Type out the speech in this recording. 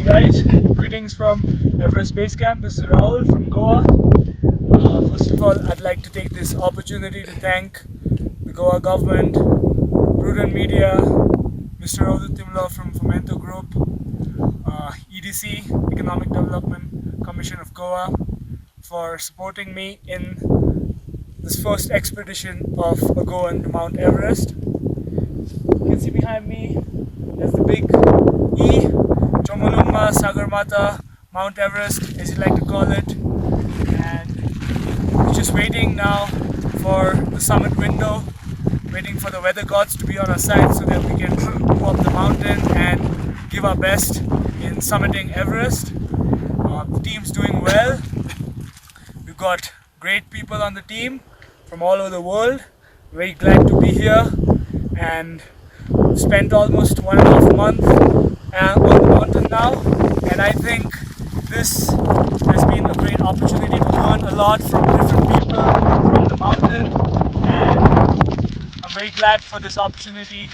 guys, greetings from Everest Base Camp. This is Rahul from Goa. First of all, I'd like to take this opportunity to thank the Goa government, Prudent Media, Mr. Rahul from Fomento Group, EDC, Economic Development Commission of Goa, for supporting me in this first expedition of a Goan to Mount Everest. You can see behind me, there's the big E, Chomolungma, Sagarmata, Mount Everest, as you like to call it, and we're just waiting now for the summit window, waiting for the weather gods to be on our side so that we can go up the mountain and give our best in summiting Everest. The team's doing well. We've got great people on the team from all over the world. Very glad to be here and spent almost 1.5 months on the mountain now, and I think this has been a great opportunity to learn a lot from different people from the mountain, and I'm very glad for this opportunity